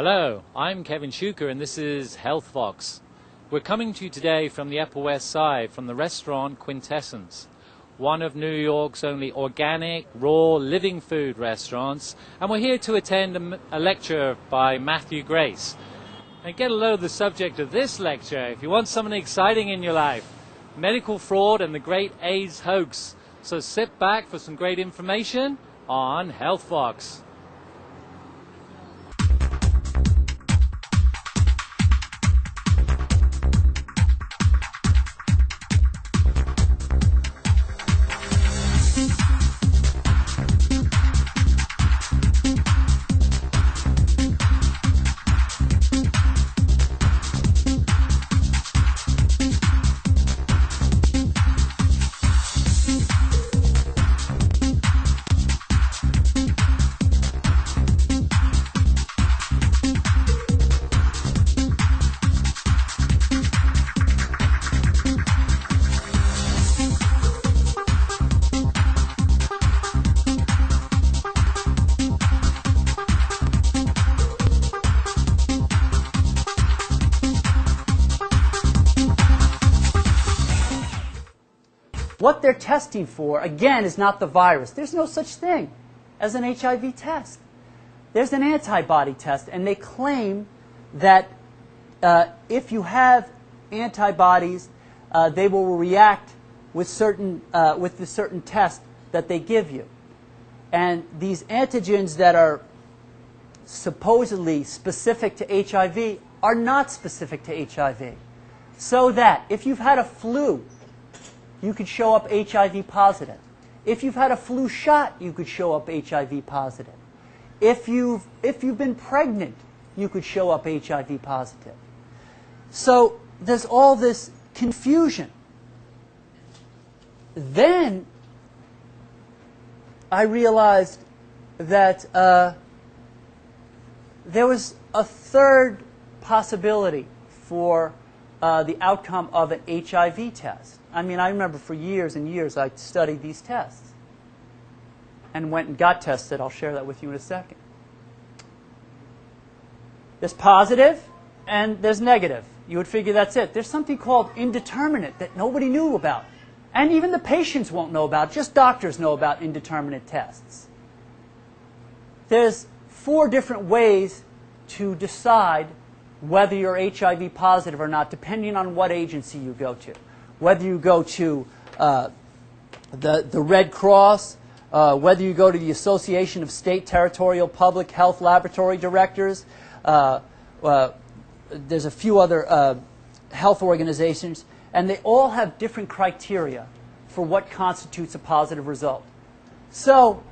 Hello, I'm Kevin Shuker and this is Health Fox. We're coming to you today from the Upper West Side from the restaurant Quintessence, one of New York's only organic, raw, living food restaurants, and we're here to attend a lecture by Mathew Grace. And get a load of the subject of this lecture if you want something exciting in your life: medical fraud and the great AIDS hoax. So sit back for some great information on Health Fox. What they're testing for, again, is not the virus. There's no such thing as an HIV test. There's an antibody test, and they claim that if you have antibodies, they will react with the certain test that they give you. And these antigens that are supposedly specific to HIV are not specific to HIV. So that if you've had a flu, you could show up HIV positive. If you've had a flu shot, you could show up HIV positive. If you've been pregnant, you could show up HIV positive. So there's all this confusion. Then I realized that there was a third possibility for the outcome of an HIV test. I mean, I remember for years and years I studied these tests and went and got tested. I'll share that with you in a second. There's positive and there's negative. You would figure that's it. There's something called indeterminate that nobody knew about. And even the patients won't know about. Just doctors know about indeterminate tests. There's 4 different ways to decide whether you're HIV positive or not, depending on what agency you go to. Whether you go to the Red Cross, whether you go to the Association of State Territorial Public Health Laboratory Directors, there's a few other health organizations, and they all have different criteria for what constitutes a positive result. So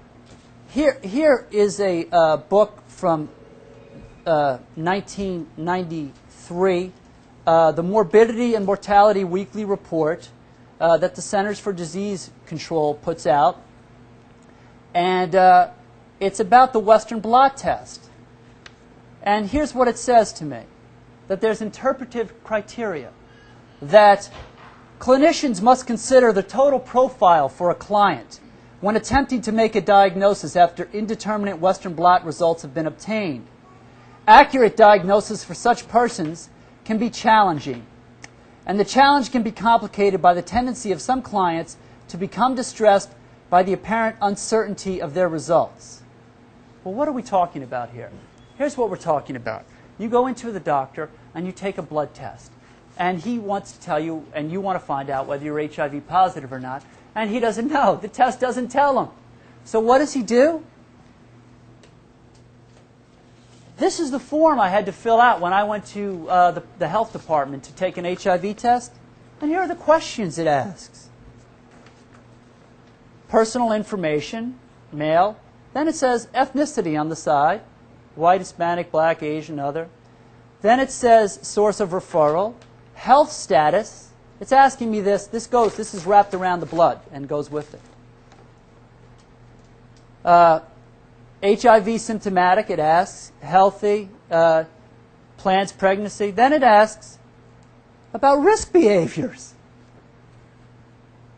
here is a book from 1993, the Morbidity and Mortality Weekly Report that the Centers for Disease Control puts out. And it's about the Western blot test. And here's what it says to me, that there's interpretive criteria, that clinicians must consider the total profile for a client when attempting to make a diagnosis after indeterminate Western blot results have been obtained. Accurate diagnosis for such persons can be challenging, and the challenge can be complicated by the tendency of some clients to become distressed by the apparent uncertainty of their results. Well, what are we talking about here? Here's what we're talking about. You go into the doctor and you take a blood test, and he wants to tell you, and you want to find out whether you're HIV positive or not, and he doesn't know. The test doesn't tell him. So what does he do? This is the form I had to fill out when I went to the health department to take an HIV test. And here are the questions it asks. Personal information, male. Then it says ethnicity on the side, white, Hispanic, black, Asian, other. Then it says source of referral, health status. It's asking me this. This is wrapped around the blood and goes with it. HIV symptomatic, it asks. Healthy, plans pregnancy. Then it asks about risk behaviors.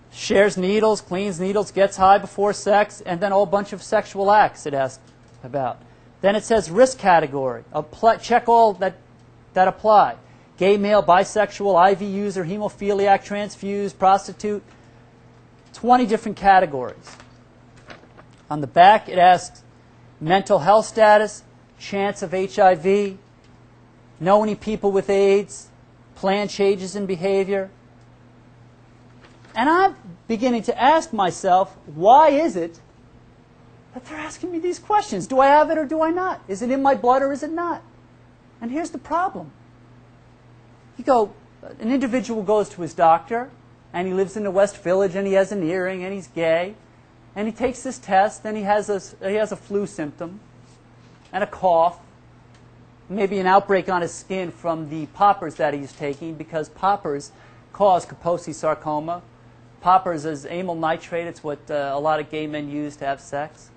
Shares needles, cleans needles, gets high before sex, and then a whole bunch of sexual acts it asks about. Then it says risk category. Check all that apply. Gay, male, bisexual, IV user, hemophiliac, transfused, prostitute. 20 different categories. On the back it asks mental health status, chance of HIV, know any people with AIDS, plan changes in behavior. And I'm beginning to ask myself, why is it that they're asking me these questions? Do I have it or do I not? Is it in my blood or is it not? And here's the problem. An individual goes to his doctor, and he lives in the West Village, and he has an earring, and he's gay, and he takes this test, and he has a flu symptom, and a cough, maybe an outbreak on his skin from the poppers that he's taking, because poppers cause Kaposi sarcoma. Poppers is amyl nitrate. It's what a lot of gay men use to have sex.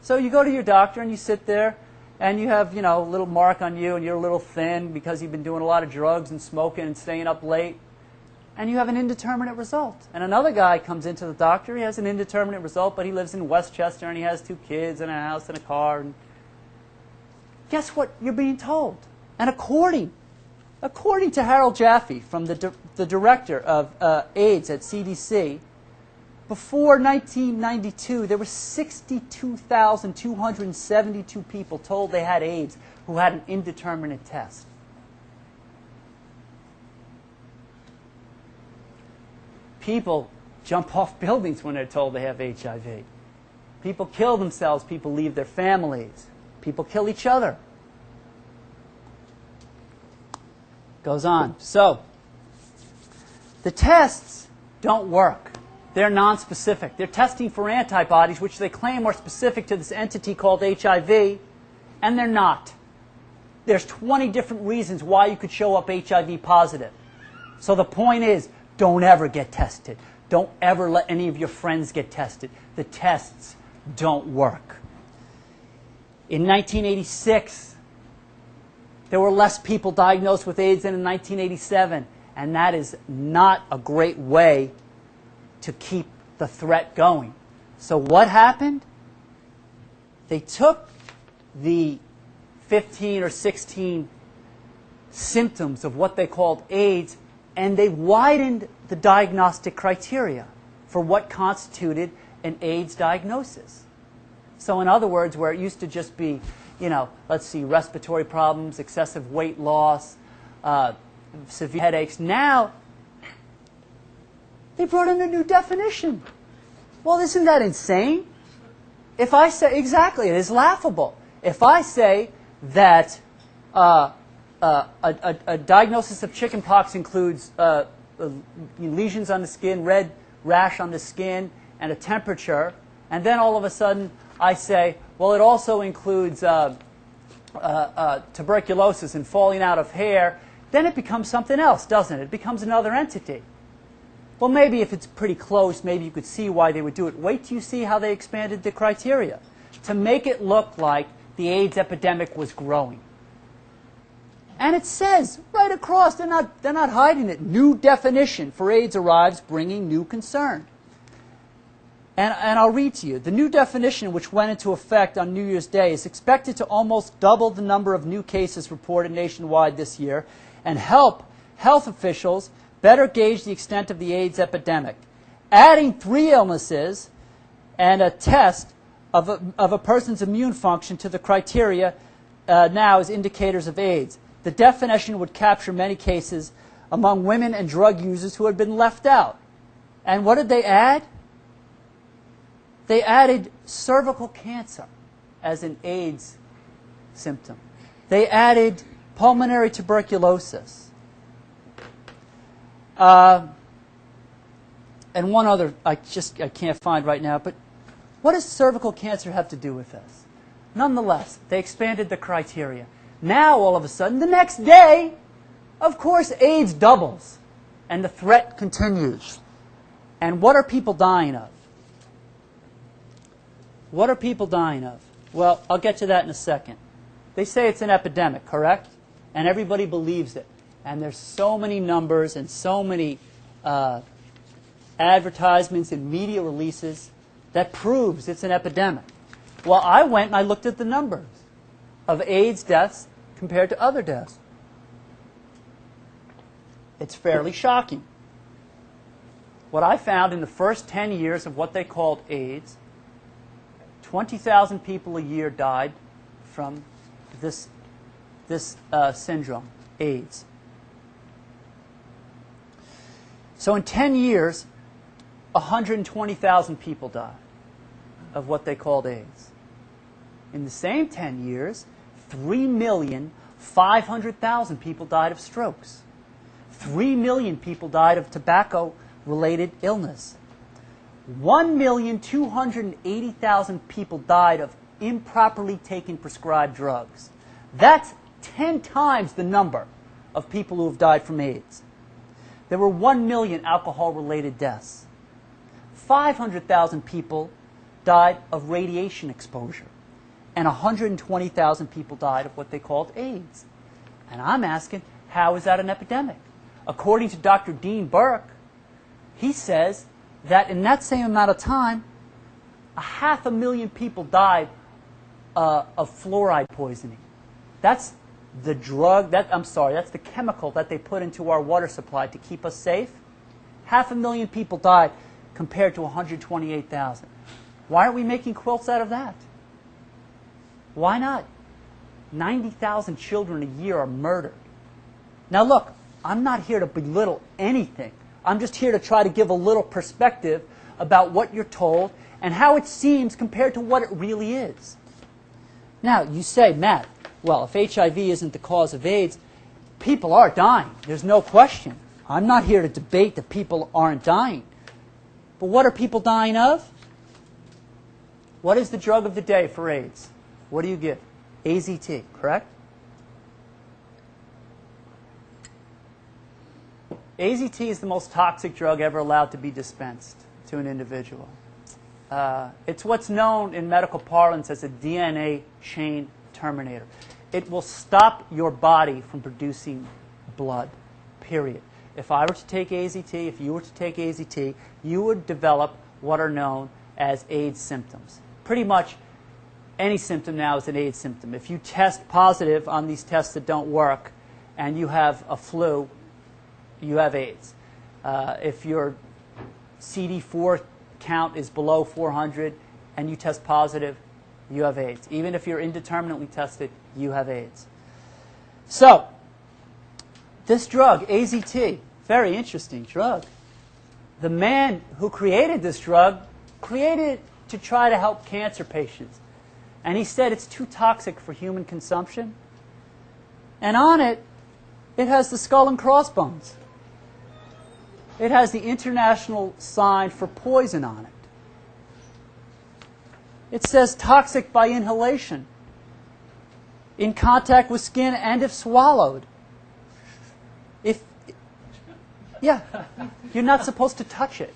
So you go to your doctor, and you sit there, and you have, a little mark on you, and you're a little thin because you've been doing a lot of drugs and smoking and staying up late, and you have an indeterminate result. And another guy comes into the doctor, he has an indeterminate result, but he lives in Westchester, and he has 2 kids and a house and a car. And guess what you're being told? And according to Harold Jaffe, from the director of AIDS at CDC, before 1992, there were 62,272 people told they had AIDS who had an indeterminate test. People jump off buildings when they're told they have HIV. People kill themselves. People leave their families. People kill each other. Goes on. So, the tests don't work. They're nonspecific. They're testing for antibodies, which they claim are specific to this entity called HIV, and they're not. There's 20 different reasons why you could show up HIV positive. So the point is, don't ever get tested. Don't ever let any of your friends get tested. The tests don't work. In 1986, there were less people diagnosed with AIDS than in 1987, and that is not a great way to keep the threat going. So what happened? They took the 15 or 16 symptoms of what they called AIDS, and they widened the diagnostic criteria for what constituted an AIDS diagnosis. So in other words, where it used to just be, respiratory problems, excessive weight loss, severe headaches, now they brought in a new definition. Well, isn't that insane? If I say, exactly, it is laughable. If I say that a diagnosis of chickenpox includes lesions on the skin, red rash on the skin, and a temperature, and then all of a sudden I say, well, it also includes tuberculosis and falling out of hair, then it becomes something else, doesn't it? It becomes another entity. Well, maybe if it's pretty close, maybe you could see why they would do it. Wait till you see how they expanded the criteria to make it look like the AIDS epidemic was growing. And it says right across, they're not hiding it, new definition for AIDS arrives bringing new concern. And I'll read to you. The new definition, which went into effect on New Year's Day, is expected to almost double the number of new cases reported nationwide this year and help health officials better gauge the extent of the AIDS epidemic. Adding 3 illnesses and a test of a person's immune function to the criteria now as indicators of AIDS. The definition would capture many cases among women and drug users who had been left out. And what did they add? They added cervical cancer as an AIDS symptom. They added pulmonary tuberculosis. And one other I can't find right now, but what does cervical cancer have to do with this? Nonetheless, they expanded the criteria. Now, all of a sudden, the next day, of course, AIDS doubles, and the threat continues. And what are people dying of? What are people dying of? Well, I'll get to that in a second. They say it's an epidemic, correct? And everybody believes it. And there's so many numbers and so many advertisements and media releases that proves it's an epidemic. Well, I went and I looked at the numbers of AIDS deaths compared to other deaths. It's fairly shocking. What I found in the first 10 years of what they called AIDS, 20,000 people a year died from this syndrome, AIDS. So in 10 years, 120,000 people died of what they called AIDS. In the same 10 years, 3,500,000 people died of strokes. 3 million people died of tobacco-related illness. 1,280,000 people died of improperly taken prescribed drugs. That's 10 times the number of people who have died from AIDS. There were 1 million alcohol-related deaths. 500,000 people died of radiation exposure. And 120,000 people died of what they called AIDS. And I'm asking, how is that an epidemic? According to Dr. Dean Burke, he says that in that same amount of time, 500,000 people died of fluoride poisoning. That's the drug, that's the chemical that they put into our water supply to keep us safe. 500,000 people died compared to 128,000. Why aren't we making quilts out of that? Why not? 90,000 children a year are murdered. Now look, I'm not here to belittle anything. I'm just here to try to give a little perspective about what you're told and how it seems compared to what it really is. Now, you say, Matt, well, if HIV isn't the cause of AIDS, people are dying. There's no question. I'm not here to debate that people aren't dying. But what are people dying of? What is the drug of the day for AIDS? What do you give? AZT, correct? AZT is the most toxic drug ever allowed to be dispensed to an individual. It's what's known in medical parlance as a DNA chain terminator. It will stop your body from producing blood, period. If I were to take AZT, if you were to take AZT, you would develop what are known as AIDS symptoms. Pretty much any symptom now is an AIDS symptom. If you test positive on these tests that don't work and you have a flu, you have AIDS. If your CD4 count is below 400 and you test positive, you have AIDS. Even if you're indeterminately tested, you have AIDS. So, this drug, AZT, very interesting drug. The man who created this drug created it to try to help cancer patients. And he said it's too toxic for human consumption. And on it, it has the skull and crossbones. It has the international sign for poison on it. It says toxic by inhalation, in contact with skin, and if swallowed. You're not supposed to touch it.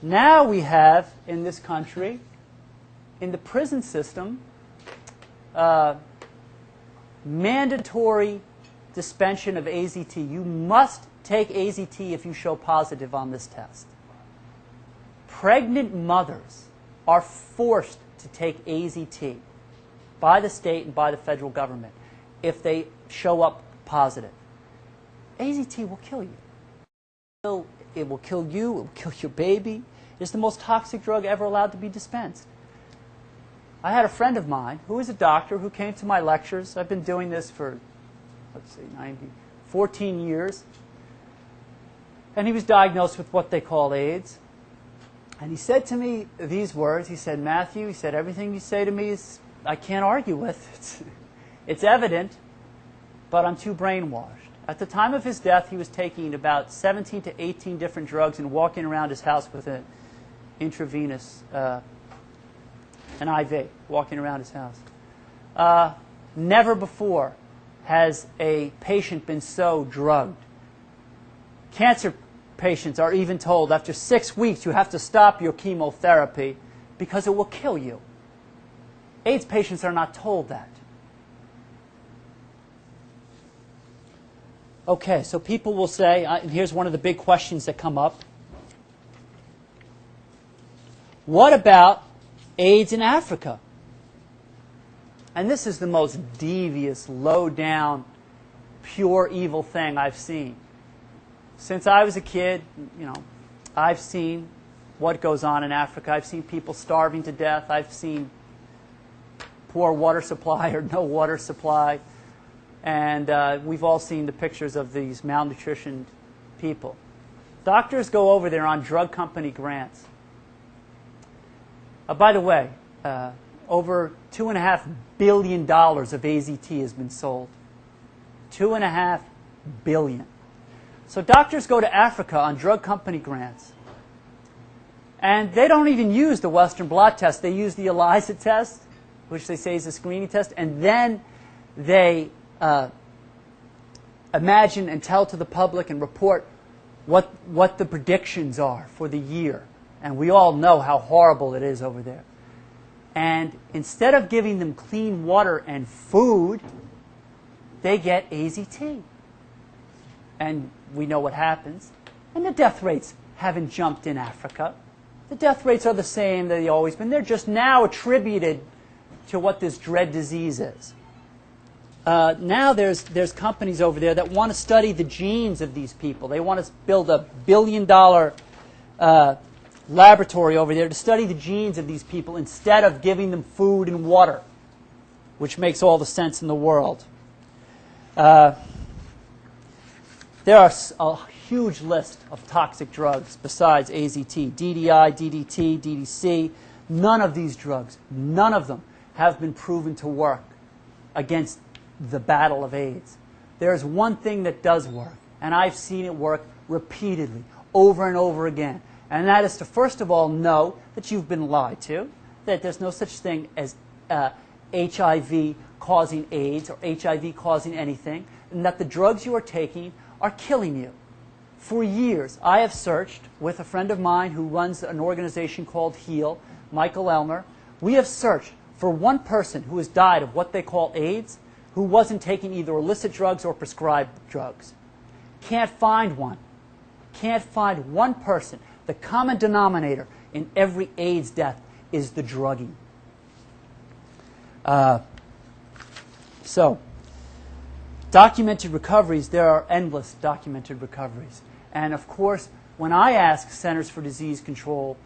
Now we have, in this country, in the prison system, mandatory suspension of AZT. You must take AZT if you show positive on this test. Pregnant mothers are forced to take AZT by the state and by the federal government if they show up positive. AZT will kill you. It will kill you, it will kill your baby. It's the most toxic drug ever allowed to be dispensed. I had a friend of mine who is a doctor who came to my lectures. I've been doing this for, 14 years. And he was diagnosed with what they call AIDS. And he said to me these words. He said, Matthew, he said, everything you say to me is, I can't argue with. It's evident, but I'm too brainwashed. At the time of his death, he was taking about 17 to 18 different drugs and walking around his house with an intravenous, an IV, walking around his house. Never before has a patient been so drugged. Cancer patients are even told after 6 weeks you have to stop your chemotherapy because it will kill you. AIDS patients are not told that. Okay, so people will say, and here's one of the big questions that come up. What about AIDS in Africa. And this is the most devious, low-down, pure evil thing I've seen. Since I was a kid, I've seen what goes on in Africa. I've seen people starving to death. I've seen poor water supply or no water supply. And we've all seen the pictures of these malnutritioned people. Doctors go over there on drug company grants. By the way, over $2.5 billion of AZT has been sold. $2.5 billion. So doctors go to Africa on drug company grants. And they don't even use the Western blot test. They use the ELISA test, which they say is a screening test. And then they imagine and tell to the public and report what the predictions are for the year. And we all know how horrible it is over there. And instead of giving them clean water and food, they get AZT. And we know what happens. And the death rates haven't jumped in Africa. The death rates are the same that they've always been. They're just now attributed to what this dread disease is. Now there's companies over there that want to study the genes of these people. They want to build a billion-dollar laboratory over there to study the genes of these people instead of giving them food and water, which makes all the sense in the world. There are a huge list of toxic drugs besides AZT, DDI, DDT, DDC. None of these drugs, none of them have been proven to work against the battle of AIDS. There's one thing that does work, and I've seen it work repeatedly, over and over again. And that is to, first of all, know that you've been lied to, that there's no such thing as HIV causing AIDS or HIV causing anything, and that the drugs you are taking are killing you. For years, I have searched with a friend of mine who runs an organization called HEAL, Michael Elmer. We have searched for one person who has died of what they call AIDS who wasn't taking either illicit drugs or prescribed drugs. Can't find one. Can't find one person. The common denominator in every AIDS death is the drugging. So, documented recoveries, there are endless documented recoveries. And of course, when I ask Centers for Disease Control,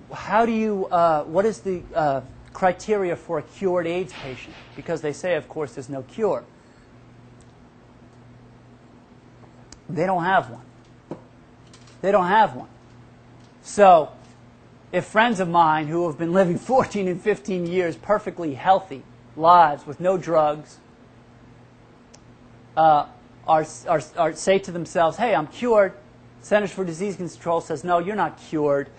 what is the criteria for a cured AIDS patient? Because they say, of course, there's no cure. They don't have one. They don't have one. So, if friends of mine who have been living 14 and 15 years perfectly healthy lives with no drugs say to themselves, hey, I'm cured, Centers for Disease Control says, no, you're not cured.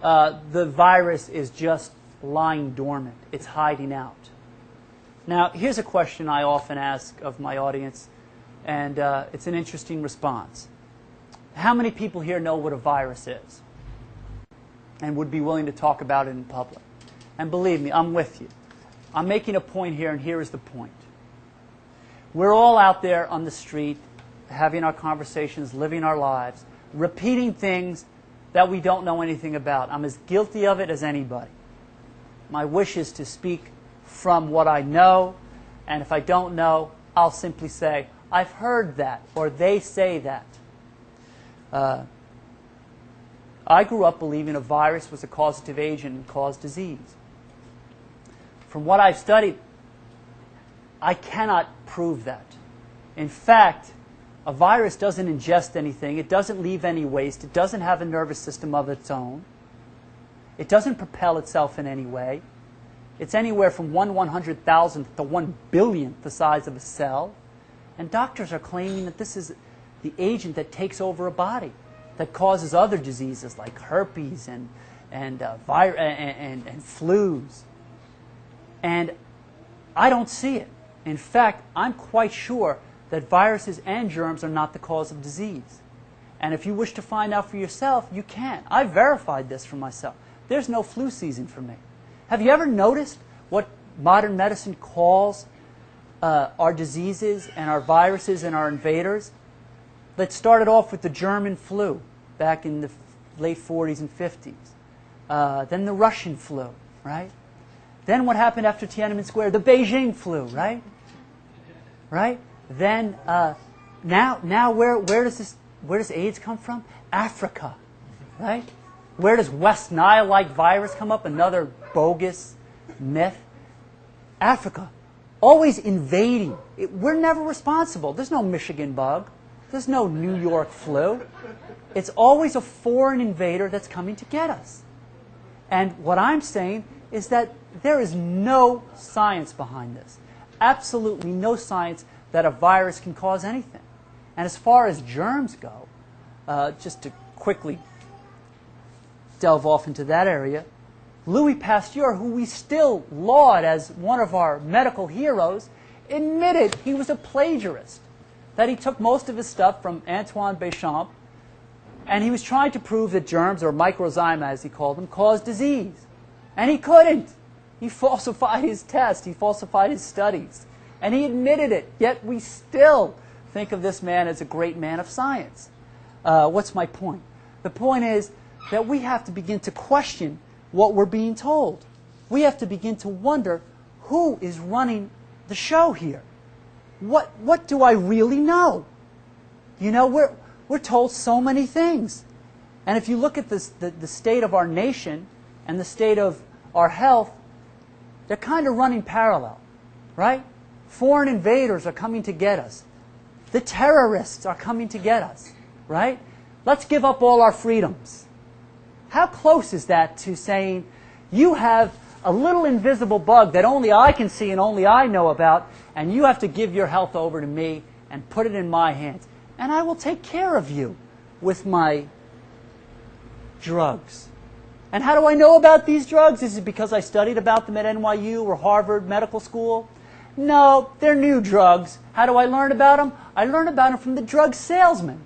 The virus is just lying dormant. It's hiding out. Now, here's a question I often ask of my audience, and it's an interesting response. How many people here know what a virus is and would be willing to talk about it in public? And believe me, I'm with you. I'm making a point here, and here is the point. We're all out there on the street, having our conversations, living our lives, repeating things that we don't know anything about. I'm as guilty of it as anybody. My wish is to speak from what I know, and if I don't know, I'll simply say, I've heard that, or they say that. I grew up believing a virus was a causative agent and caused disease. From what I've studied, I cannot prove that. In fact, a virus doesn't ingest anything. It doesn't leave any waste. It doesn't have a nervous system of its own. It doesn't propel itself in any way. It's anywhere from 1/100,000th to 1/billionth the size of a cell. And doctors are claiming that this is the agent that takes over a body, that causes other diseases like herpes and flus. And I don't see it. In fact, I'm quite sure that viruses and germs are not the cause of disease. And if you wish to find out for yourself, you can. I verified this for myself. There's no flu season for me. Have you ever noticed what modern medicine calls our diseases and our viruses and our invaders? Let's start it off with the German flu back in the late 40s and 50s. Then the Russian flu, right? Then what happened after Tiananmen Square? The Beijing flu, right? Right? Then now where does AIDS come from? Africa, right? Where does West Nile-like virus come up? Another bogus myth. Africa, always invading. We're never responsible. There's no Michigan bug. There's no New York flu. It's always a foreign invader that's coming to get us. And what I'm saying is that there is no science behind this. Absolutely no science that a virus can cause anything. And as far as germs go, just to quickly delve off into that area, Louis Pasteur, who we still laud as one of our medical heroes, admitted he was a plagiarist, that he took most of his stuff from Antoine Béchamp, and he was trying to prove that germs, or microzyma as he called them, caused disease. And he couldn't. He falsified his tests. He falsified his studies. And he admitted it. Yet we still think of this man as a great man of science. What's my point? The point is that we have to begin to question what we're being told. We have to begin to wonder who is running the show here. What do I really know? You know, we're told so many things. And if you look at this, the state of our nation and the state of our health, they're kind of running parallel, right? Foreign invaders are coming to get us. The terrorists are coming to get us, right? Let's give up all our freedoms. How close is that to saying, you have a little invisible bug that only I can see and only I know about, and you have to give your health over to me and put it in my hands, and I will take care of you with my drugs. And how do I know about these drugs? Is it because I studied about them at NYU or Harvard Medical School? No, they're new drugs. How do I learn about them? I learn about them from the drug salesman,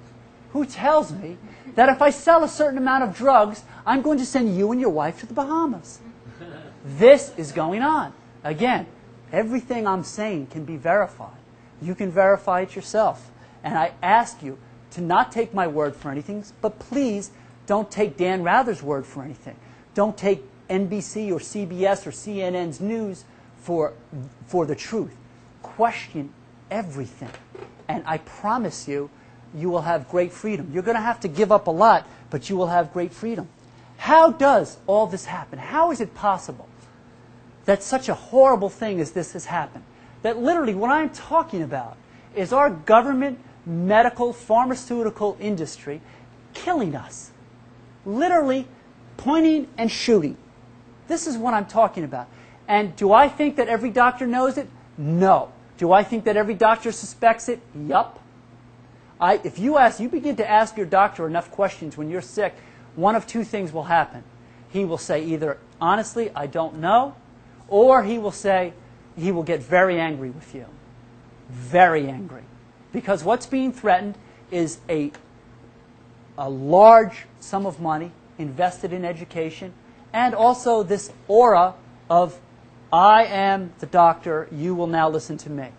who tells me that if I sell a certain amount of drugs, I'm going to send you and your wife to the Bahamas. This is going on. Again, everything I'm saying can be verified. You can verify it yourself. And I ask you to not take my word for anything, but please don't take Dan Rather's word for anything. Don't take NBC or CBS or CNN's news for the truth. Question everything. And I promise you, you will have great freedom. You're going to have to give up a lot, but you will have great freedom. How does all this happen? How is it possible that such a horrible thing as this has happened? That literally what I'm talking about is our government, medical, pharmaceutical industry killing us. Literally pointing and shooting. This is what I'm talking about. And do I think that every doctor knows it? No. Do I think that every doctor suspects it? Yup. If you begin to ask your doctor enough questions when you're sick, one of two things will happen. He will say either, honestly, I don't know, or he will get very angry with you. Very angry. Because what's being threatened is a large sum of money invested in education, and also this aura of, I am the doctor, you will now listen to me.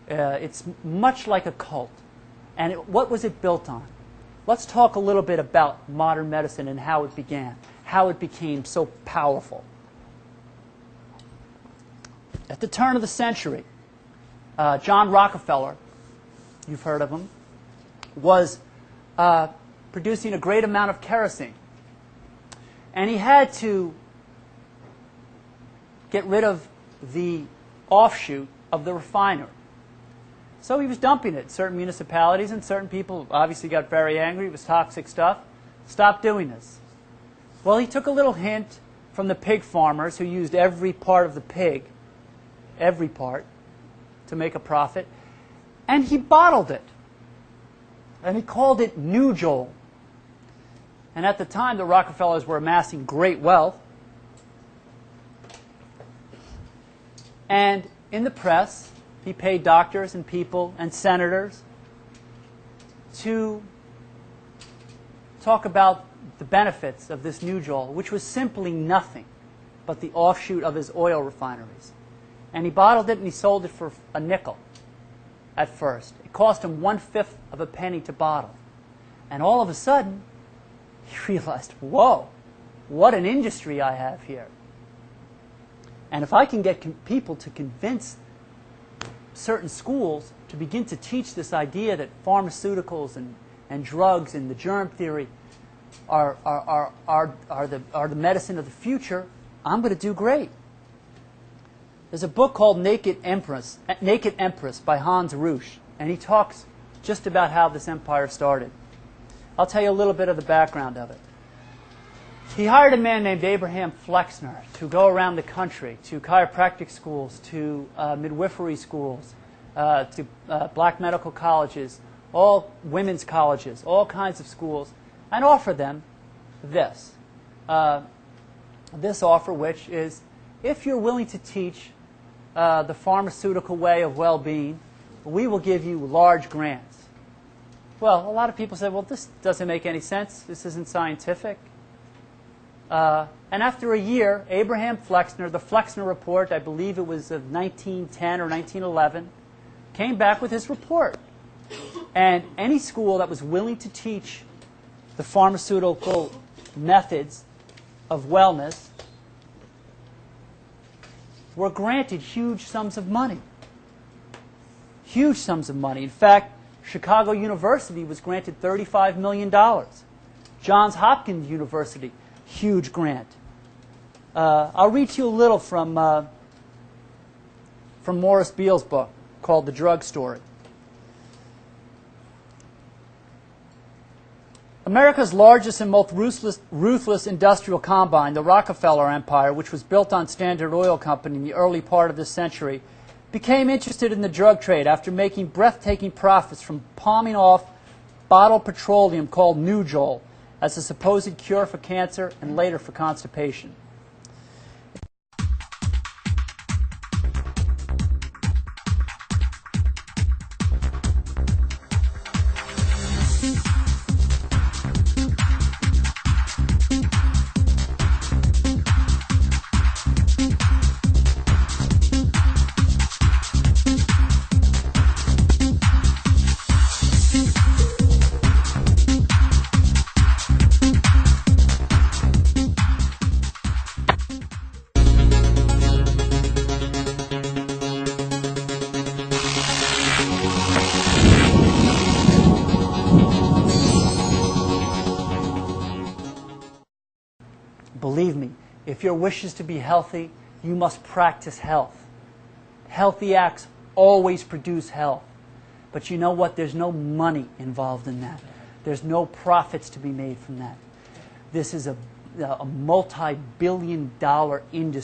It's much like a cult. And what was it built on? Let's talk a little bit about modern medicine and how it began, how it became so powerful. At the turn of the century, John Rockefeller, you've heard of him, was producing a great amount of kerosene. And he had to get rid of the offshoot of the refinery. So he was dumping it. Certain municipalities and certain people obviously got very angry. It was toxic stuff. Stop doing this. Well, he took a little hint from the pig farmers who used every part of the pig, every part, to make a profit, and he bottled it. And he called it Nujol. And at the time, the Rockefellers were amassing great wealth. And in the press, he paid doctors and people and senators to talk about the benefits of this Nujol, which was simply nothing but the offshoot of his oil refineries. And he bottled it and he sold it for a nickel at first. It cost him 1/5 of a penny to bottle. And all of a sudden, he realized, whoa, what an industry I have here. And if I can get people to convince certain schools to begin to teach this idea that pharmaceuticals and drugs and the germ theory are the medicine of the future, I'm going to do great. There's a book called Naked Empress by Hans Rüsch, and he talks just about how this empire started. I'll tell you a little bit of the background of it. He hired a man named Abraham Flexner to go around the country to chiropractic schools, to midwifery schools, to black medical colleges, all women's colleges, all kinds of schools, and offer them this. This offer, which is, if you're willing to teach the pharmaceutical way of well-being, we will give you large grants. Well, a lot of people say, well, this doesn't make any sense. This isn't scientific. And after a year, Abraham Flexner, the Flexner Report, I believe it was of 1910 or 1911, came back with his report. And any school that was willing to teach the pharmaceutical methods of wellness were granted huge sums of money. Huge sums of money. In fact, Chicago University was granted $35 million. Johns Hopkins University, huge grant. I'll read to you a little from Morris Beale's book called The Drug Story. America's largest and most ruthless industrial combine, the Rockefeller Empire, which was built on Standard Oil Company in the early part of this century, became interested in the drug trade after making breathtaking profits from palming off bottled petroleum called Nujol as a supposed cure for cancer and later for constipation. Believe me, if your wish is to be healthy, you must practice health. Healthy acts always produce health. But you know what? There's no money involved in that. There's no profits to be made from that. This is a multi-billion-dollar industry.